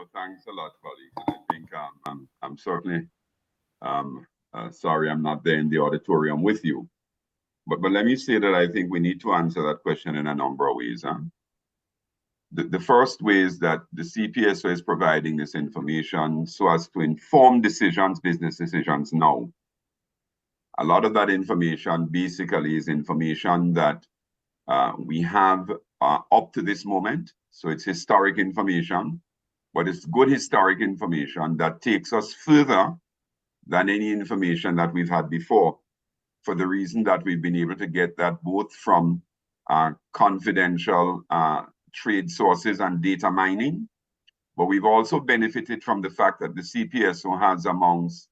So thanks a lot, colleagues. And I think I'm certainly sorry I'm not there in the auditorium with you. But let me say that I think we need to answer that question in a number of ways. Huh? The first way is that the CPSO is providing this information so as to inform decisions, business decisions now. A lot of that information basically is information that we have up to this moment. So it's historic information, but it's good historic information that takes us further than any information that we've had before, for the reason that we've been able to get that both from confidential trade sources and data mining, but we've also benefited from the fact that the CPSO has amongst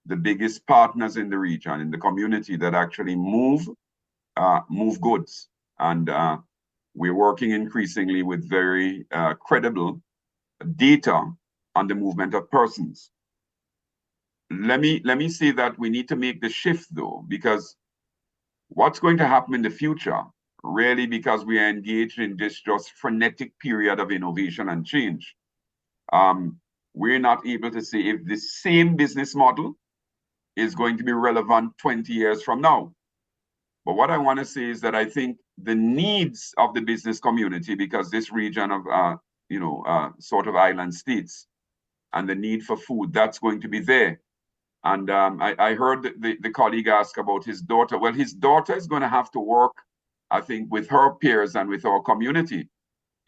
the biggest partners in the region, in the community, that actually move goods. And we're working increasingly with very credible data on the movement of persons. Let me say that we need to make the shift, though, because what's going to happen in the future, really, because we are engaged in this just frenetic period of innovation and change, we're not able to say if the same business model is going to be relevant 20 years from now. But what I want to say is that I think the needs of the business community, because this region of, sort of island states, and the need for food, that's going to be there. And I heard the colleague ask about his daughter. Well, his daughter is going to have to work, I think, with her peers and with our community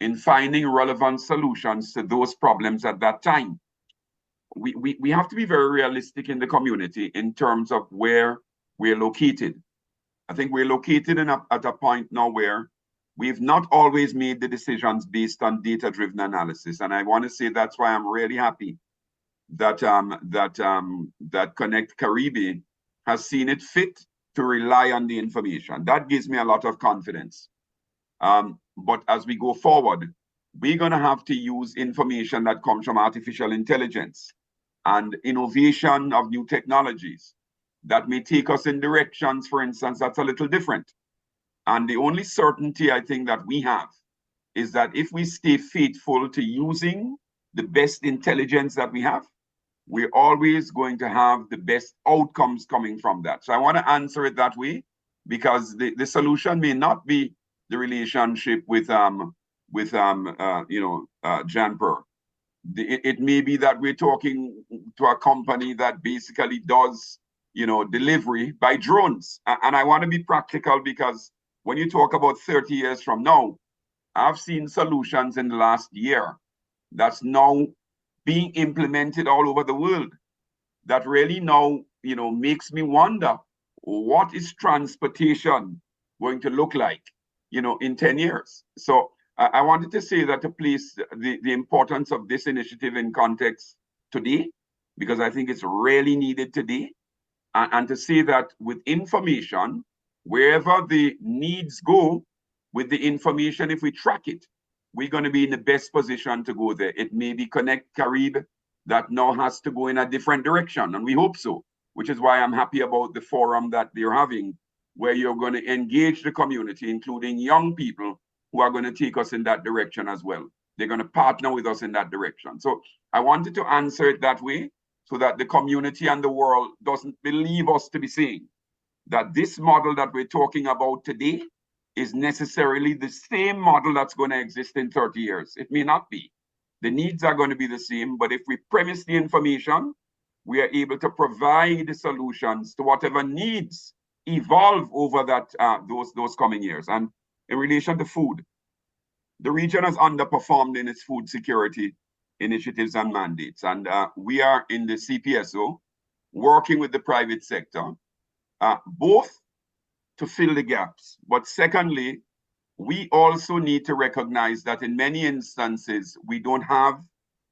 in finding relevant solutions to those problems at that time. We have to be very realistic in the community in terms of where we're located. I think we're located at a point now where we've not always made the decisions based on data-driven analysis. And I want to say that's why I'm really happy that Connect Caribe has seen it fit to rely on the information. That gives me a lot of confidence. But as we go forward, we're going to have to use information that comes from artificial intelligence and innovation of new technologies that may take us in directions, for instance, that's a little different. And the only certainty I think that we have is that if we stay faithful to using the best intelligence that we have, we're always going to have the best outcomes coming from that. So I want to answer it that way, because the solution may not be the relationship with Jan Per. It may be that we're talking to a company that basically does delivery by drones. And I want to be practical, because when you talk about 30 years from now, I've seen solutions in the last year that's now being implemented all over the world that really now, makes me wonder, what is transportation going to look like, in 10 years? So I wanted to say that to place the importance of this initiative in context today, because I think it's really needed today. And to say that with information, wherever the needs go, with the information, if we track it, we're going to be in the best position to go there. It may be Connect Caribe that now has to go in a different direction, and we hope so, which is why I'm happy about the forum that they're having, where you're going to engage the community, including young people who are going to take us in that direction as well. They're going to partner with us in that direction. So I wanted to answer it that way, so that the community and the world doesn't believe us to be saying that this model that we're talking about today is necessarily the same model that's going to exist in 30 years. It may not be. The needs are going to be the same, but if we premise the information, we are able to provide the solutions to whatever needs evolve over that those coming years. And in relation to food, the region has underperformed in its food security initiatives and mandates. And we are in the CPSO working with the private sector, both to fill the gaps. But secondly, we also need to recognize that in many instances, we don't have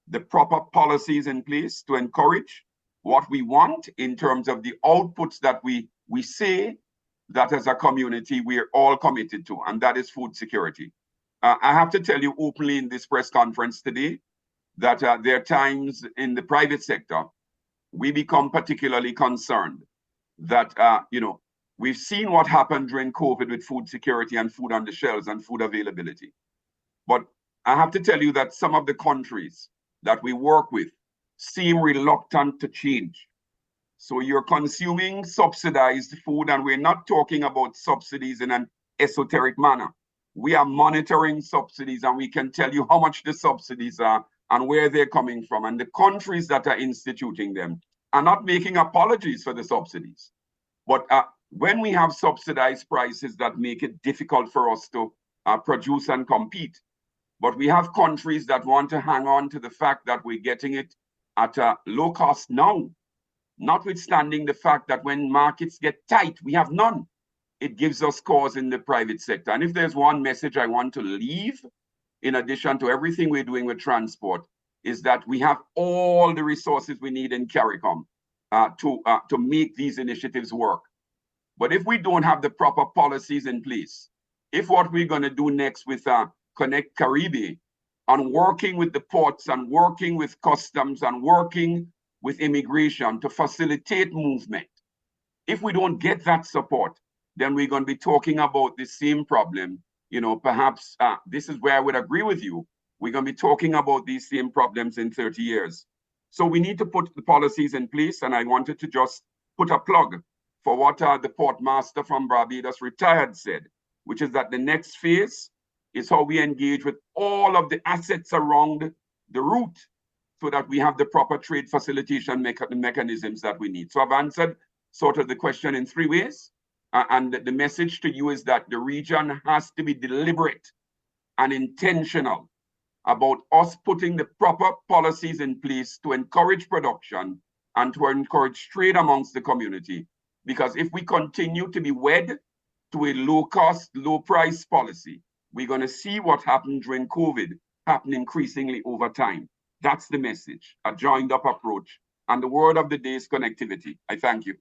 the proper policies in place to encourage what we want in terms of the outputs that we say that as a community, we're all committed to, and that is food security. I have to tell you openly in this press conference today that there are times in the private sector, we become particularly concerned that, we've seen what happened during COVID with food security and food on the shelves and food availability. But I have to tell you that some of the countries that we work with seem reluctant to change. So you're consuming subsidized food, and we're not talking about subsidies in an esoteric manner. We are monitoring subsidies, and we can tell you how much the subsidies are and where they're coming from. And the countries that are instituting them are not making apologies for the subsidies. But when we have subsidized prices that make it difficult for us to produce and compete, but we have countries that want to hang on to the fact that we're getting it at a low cost now, notwithstanding the fact that when markets get tight, we have none. It gives us cause in the private sector. And if there's one message I want to leave, in addition to everything we're doing with transport, is that we have all the resources we need in CARICOM to make these initiatives work. But if we don't have the proper policies in place, if what we're going to do next with Connect Caribe and working with the ports and working with customs and working with immigration to facilitate movement, if we don't get that support, then we're going to be talking about the same problem. You know, perhaps this is where I would agree with you. We're going to be talking about these same problems in 30 years. So we need to put the policies in place. And I wanted to just put a plug for what the port master from Barbados retired said, which is that the next phase is how we engage with all of the assets around the route so that we have the proper trade facilitation mechanisms that we need. So I've answered sort of the question in three ways. And the message to you is that the region has to be deliberate and intentional about us putting the proper policies in place to encourage production and to encourage trade amongst the community. Because if we continue to be wed to a low-cost, low-price policy, we're going to see what happened during COVID happen increasingly over time. That's the message, a joined-up approach. And the word of the day is connectivity. I thank you.